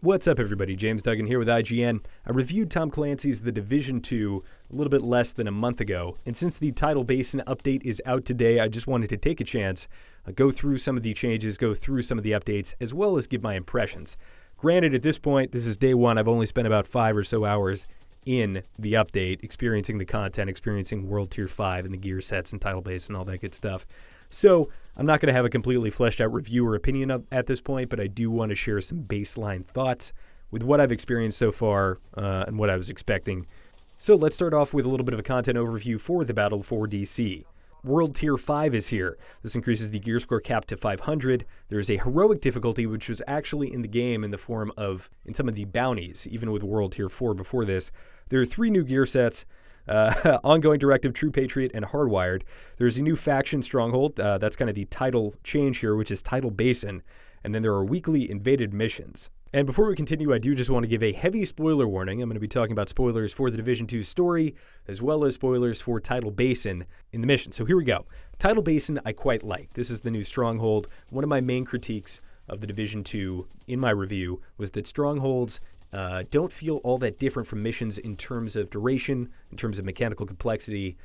What's up, everybody? James Duggan here with IGN. I reviewed Tom Clancy's The Division 2 a little bit less than a month ago, and since the Tidal Basin update is out today, I just wanted to take a chance, go through some of the changes, go through some of the updates, as well as give my impressions. Granted, at this point, this is day one. I've only spent about 5 or so hours in the update, experiencing the content, experiencing World Tier 5 and the gear sets and Tidal Basin and all that good stuff. So I'm not going to have a completely fleshed out review or opinion at this point, but I do want to share some baseline thoughts with what I've experienced so far and what I was expecting. So let's start off with a little bit of a content overview for the Battle for DC. World Tier 5 is here. This increases the gear score cap to 500. There is a heroic difficulty, which was actually in the game in the form of, in some of the bounties, even with World Tier 4 before this. There are 3 new gear sets. Ongoing Directive, True Patriot, and Hardwired. There's a new faction, Stronghold. That's kind of the title change here, which is Tidal Basin. And then there are weekly invaded missions. And before we continue, I do just want to give a heavy spoiler warning. I'm going to be talking about spoilers for the Division 2 story, as well as spoilers for Tidal Basin in the mission. So here we go. Tidal Basin, I quite like. This is the new Stronghold. One of my main critiques of the Division 2 in my review was that Strongholds don't feel all that different from missions in terms of duration, in terms of mechanical complexity,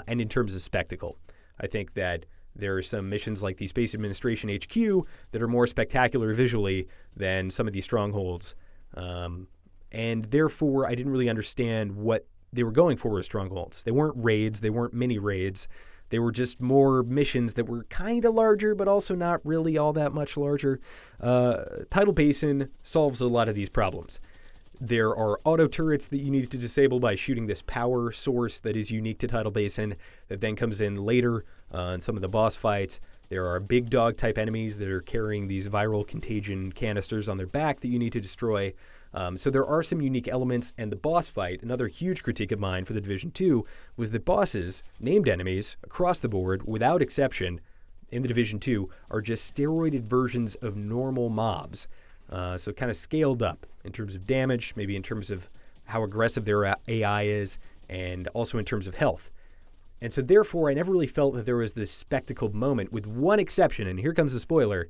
and in terms of spectacle. I think that there are some missions like the Space Administration HQ that are more spectacular visually than some of these Strongholds. And therefore, I didn't really understand what they were going for with Strongholds. They weren't raids. They weren't mini raids. They were just more missions that were kind of larger, but also not really all that much larger. Tidal Basin solves a lot of these problems. There are auto turrets that you need to disable by shooting this power source that is unique to Tidal Basin that then comes in later in some of the boss fights. There are big dog type enemies that are carrying these viral contagion canisters on their back that you need to destroy. So there are some unique elements, and the boss fight, another huge critique of mine for the Division 2, was that bosses, named enemies, across the board, without exception, in the Division 2, are just steroided versions of normal mobs. So kind of scaled up in terms of damage, maybe in terms of how aggressive their AI is, and also in terms of health. And so therefore, I never really felt that there was this spectacle moment, with one exception, and here comes the spoiler.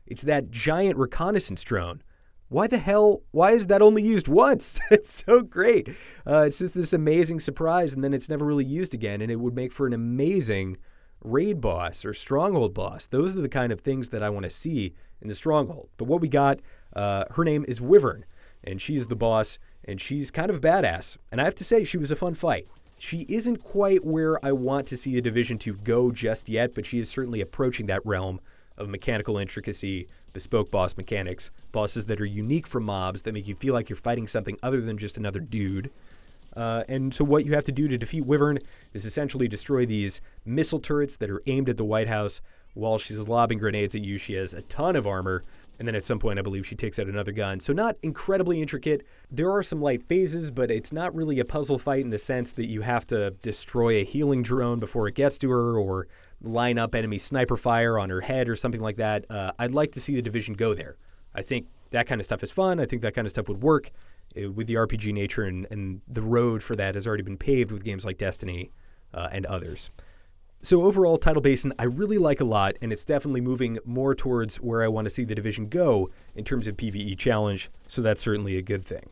It's that giant reconnaissance drone. Why is that only used once? It's so great. It's just this amazing surprise, and then it's never really used again, and it would make for an amazing raid boss or stronghold boss. Those are the kind of things that I want to see in the stronghold. But what we got, her name is Wyvern, and she's the boss, and she's kind of a badass. And I have to say, she was a fun fight. She isn't quite where I want to see a Division 2 go just yet, but she is certainly approaching that realm of mechanical intricacy, bespoke boss mechanics, bosses that are unique for mobs that make you feel like you're fighting something other than just another dude. And so what you have to do to defeat Wyvern is essentially destroy these missile turrets that are aimed at the White House. While she's lobbing grenades at you, she has a ton of armor. And then at some point, I believe she takes out another gun. So not incredibly intricate. There are some light phases, but it's not really a puzzle fight in the sense that you have to destroy a healing drone before it gets to her, or line up enemy sniper fire on her head or something like that. I'd like to see the Division go there. I think that kind of stuff is fun. I think that kind of stuff would work with the RPG nature, and the road for that has already been paved with games like Destiny and others. So overall, Tidal Basin I really like a lot, and it's definitely moving more towards where I want to see the Division go in terms of PvE challenge, so that's certainly a good thing.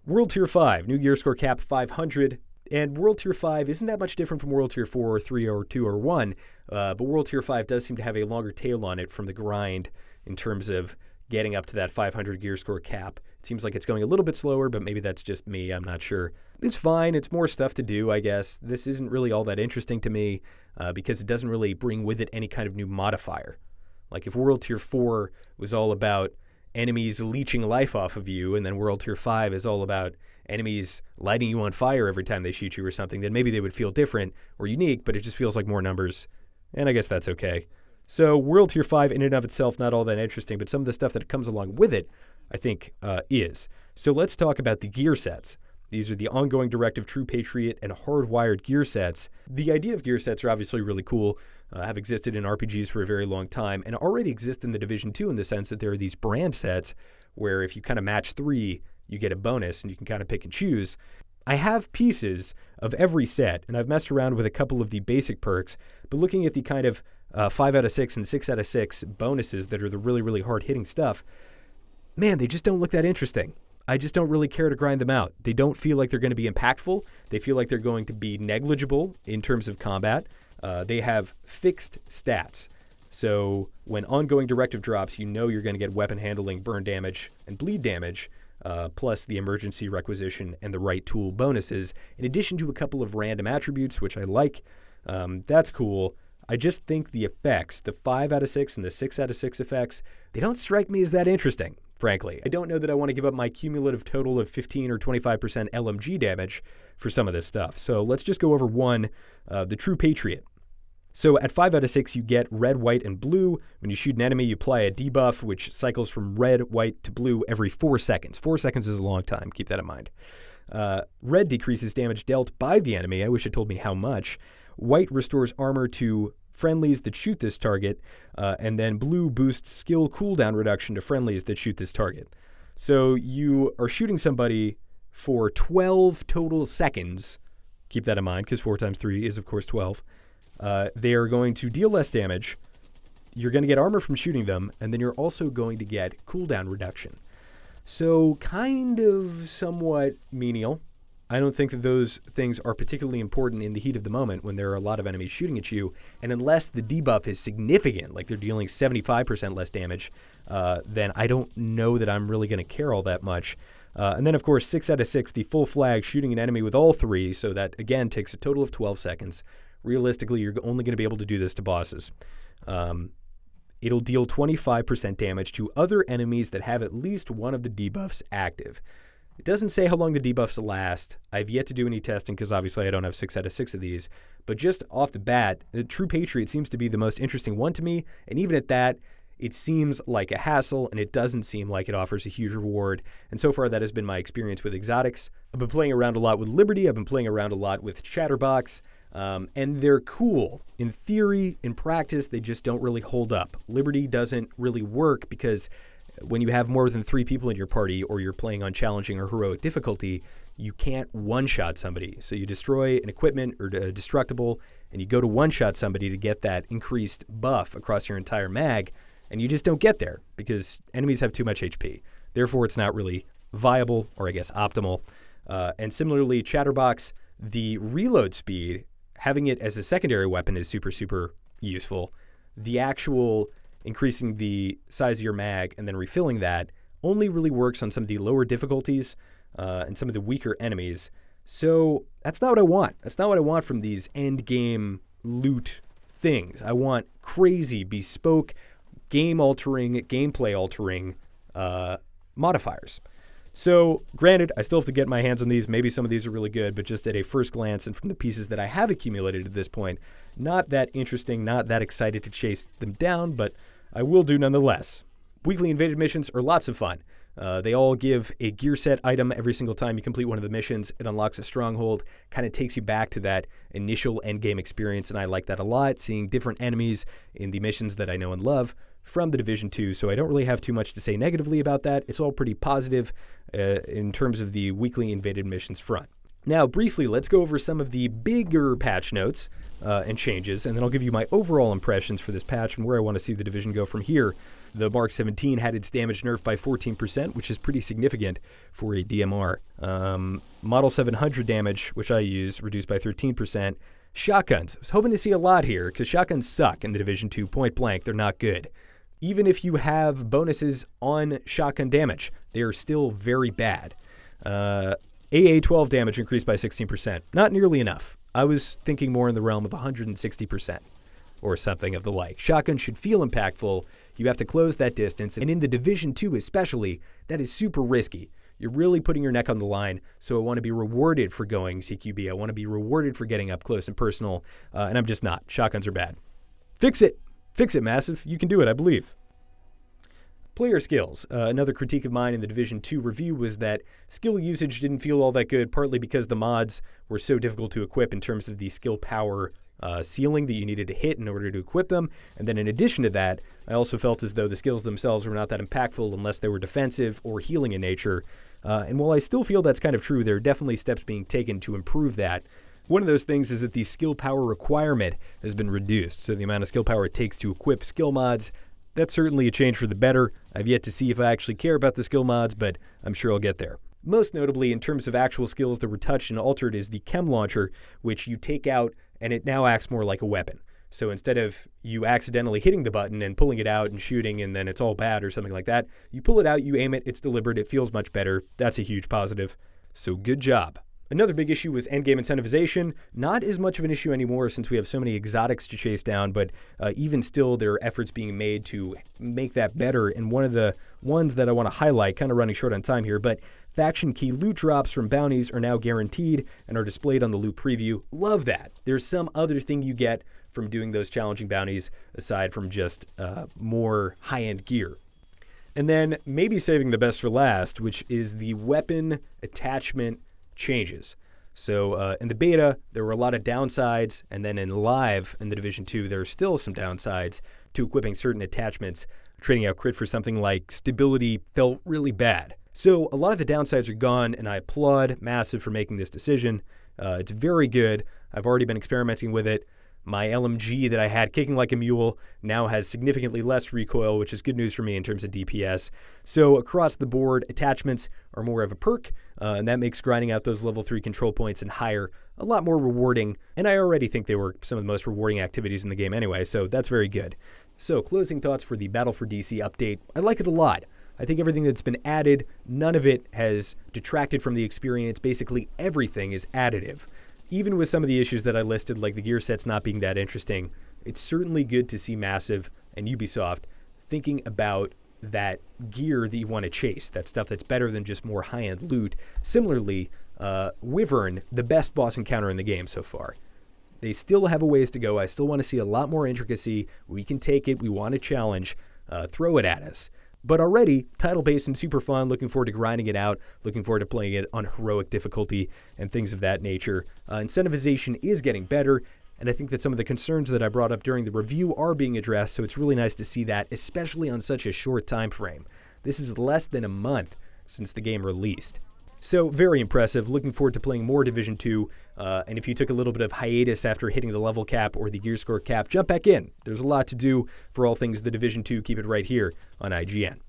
World Tier 5, new gear score cap 500, and World Tier 5 isn't that much different from World Tier 4 or 3 or 2 or 1, but World Tier 5 does seem to have a longer tail on it from the grind in terms of getting up to that 500 gear score cap. It seems like it's going a little bit slower, but maybe that's just me. I'm not sure. It's fine. It's more stuff to do, I guess. This isn't really all that interesting to me because it doesn't really bring with it any kind of new modifier. Like if World Tier 4 was all about enemies leeching life off of you, and then World Tier 5 is all about enemies lighting you on fire every time they shoot you or something, then maybe they would feel different or unique, but it just feels like more numbers. And I guess that's okay. So World Tier 5 in and of itself, not all that interesting, but some of the stuff that comes along with it, I think, is. So let's talk about the gear sets. These are the Ongoing Directive, True Patriot, and Hardwired gear sets. The idea of gear sets are obviously really cool, have existed in RPGs for a very long time, and already exist in the Division 2 in the sense that there are these brand sets where if you kind of match 3, you get a bonus, and you can kind of pick and choose. I have pieces of every set, and I've messed around with a couple of the basic perks, but looking at the kind of 5 out of 6 and 6 out of 6 bonuses that are the really, really hard-hitting stuff, man, they just don't look that interesting. I just don't really care to grind them out. They don't feel like they're going to be impactful. They feel like they're going to be negligible in terms of combat. They have fixed stats. So when ongoing directive drops, you know you're going to get weapon handling, burn damage, and bleed damage, plus the emergency requisition and the right tool bonuses, in addition to a couple of random attributes, which I like. That's cool. I just think the effects, the 5 out of 6 and the 6 out of 6 effects, they don't strike me as that interesting, frankly. I don't know that I want to give up my cumulative total of 15 or 25% LMG damage for some of this stuff. So let's just go over one, the True Patriot. So at 5 out of 6, you get red, white, and blue. When you shoot an enemy, you apply a debuff, which cycles from red, white, to blue every 4 seconds. 4 seconds is a long time. Keep that in mind. Red decreases damage dealt by the enemy. I wish it told me how much. White restores armor to friendlies that shoot this target, and then blue boosts skill cooldown reduction to friendlies that shoot this target. So you are shooting somebody for 12 total seconds. Keep that in mind, because 4 times 3 is, of course, 12. They are going to deal less damage. You're going to get armor from shooting them, and then you're also going to get cooldown reduction. So kind of somewhat menial. I don't think that those things are particularly important in the heat of the moment when there are a lot of enemies shooting at you. And unless the debuff is significant, like they're dealing 75% less damage, then I don't know that I'm really going to care all that much. And then, of course, 6 out of 6, the full flag, shooting an enemy with all 3. So that, again, takes a total of 12 seconds. Realistically, you're only going to be able to do this to bosses. It'll deal 25% damage to other enemies that have at least one of the debuffs active. It doesn't say how long the debuffs will last. I've yet to do any testing because obviously I don't have 6 out of 6 of these. But just off the bat, the True Patriot seems to be the most interesting one to me. And even at that, it seems like a hassle and it doesn't seem like it offers a huge reward. And so far that has been my experience with exotics. I've been playing around a lot with Liberty. I've been playing around a lot with Chatterbox. And they're cool. In theory, in practice, they just don't really hold up. Liberty doesn't really work because when you have more than 3 people in your party or you're playing on challenging or heroic difficulty, you can't one-shot somebody. So you destroy an equipment or a destructible, and you go to one-shot somebody to get that increased buff across your entire mag, and you just don't get there because enemies have too much HP. Therefore, it's not really viable or, I guess, optimal. And similarly, Chatterbox, the reload speed, having it as a secondary weapon is super, super useful. The actual increasing the size of your mag and then refilling that only really works on some of the lower difficulties and some of the weaker enemies. So that's not what I want. That's not what I want from these end game loot things. I want crazy, bespoke, game-altering, gameplay-altering modifiers. So, granted, I still have to get my hands on these. Maybe some of these are really good, but just at a first glance and from the pieces that I have accumulated at this point, not that interesting, not that excited to chase them down, but I will do nonetheless. Weekly invaded missions are lots of fun. They all give a gear set item every single time you complete one of the missions. It unlocks a stronghold, kind of takes you back to that initial endgame experience, and I like that a lot, seeing different enemies in the missions that I know and love from the Division 2, so I don't really have too much to say negatively about that. It's all pretty positive in terms of the weekly invaded missions front. Now, briefly, let's go over some of the bigger patch notes and changes, and then I'll give you my overall impressions for this patch and where I want to see the Division go from here. The Mark 17 had its damage nerfed by 14%, which is pretty significant for a DMR. Model 700 damage, which I use, reduced by 13%. Shotguns. I was hoping to see a lot here because shotguns suck in the Division 2 point blank. They're not good. Even if you have bonuses on shotgun damage, they are still very bad. AA-12 damage increased by 16%. Not nearly enough. I was thinking more in the realm of 160% or something of the like. Shotgun should feel impactful. You have to close that distance. And in the Division 2 especially, that is super risky. You're really putting your neck on the line, so I want to be rewarded for going CQB. I want to be rewarded for getting up close and personal, and I'm just not. Shotguns are bad. Fix it. Fix it, Massive. You can do it, I believe. Player skills. Another critique of mine in the Division 2 review was that skill usage didn't feel all that good, partly because the mods were so difficult to equip in terms of the skill power ceiling that you needed to hit in order to equip them. And then in addition to that, I also felt as though the skills themselves were not that impactful unless they were defensive or healing in nature. And while I still feel that's kind of true, there are definitely steps being taken to improve that. One of those things is that the skill power requirement has been reduced. So the amount of skill power it takes to equip skill mods That's certainly a change for the better. I've yet to see if I actually care about the skill mods, but I'm sure I'll get there. Most notably, in terms of actual skills that were touched and altered, is the chem launcher, which you take out and it now acts more like a weapon. So instead of you accidentally hitting the button and pulling it out and shooting and then it's all bad or something like that, you pull it out, you aim it, it's deliberate, it feels much better. That's a huge positive. So good job. Another big issue was endgame incentivization. Not as much of an issue anymore since we have so many exotics to chase down, but even still, there are efforts being made to make that better. And one of the ones that I want to highlight, kind of running short on time here, but faction key loot drops from bounties are now guaranteed and are displayed on the loot preview. Love that. There's some other thing you get from doing those challenging bounties aside from just more high-end gear. And then maybe saving the best for last, which is the weapon attachment changes. So in the beta, there were a lot of downsides, and then in live in the Division 2, there are still some downsides to equipping certain attachments. Trading out crit for something like stability felt really bad. So a lot of the downsides are gone, and I applaud Massive for making this decision. It's very good. I've already been experimenting with it. My LMG that I had kicking like a mule now has significantly less recoil, which is good news for me in terms of DPS. So across the board, attachments are more of a perk, and that makes grinding out those level 3 control points and higher a lot more rewarding. And I already think they were some of the most rewarding activities in the game anyway, so that's very good. So closing thoughts for the Battle for DC update. I like it a lot. I think everything that's been added, none of it has detracted from the experience. Basically everything is additive. Even with some of the issues that I listed, like the gear sets not being that interesting, it's certainly good to see Massive and Ubisoft thinking about that gear that you want to chase, that stuff that's better than just more high-end loot. Similarly, Wyvern, the best boss encounter in the game so far. They still have a ways to go. I still want to see a lot more intricacy. We can take it. We want a challenge. Throw it at us. But already, Tidal Basin, super fun. Looking forward to grinding it out. Looking forward to playing it on heroic difficulty and things of that nature. Incentivization is getting better, and I think that some of the concerns that I brought up during the review are being addressed, so it's really nice to see that, especially on such a short time frame. This is less than a month since the game released. So very impressive. Looking forward to playing more Division 2. And if you took a little bit of hiatus after hitting the level cap or the gear score cap, jump back in. There's a lot to do for all things the Division 2. Keep it right here on IGN.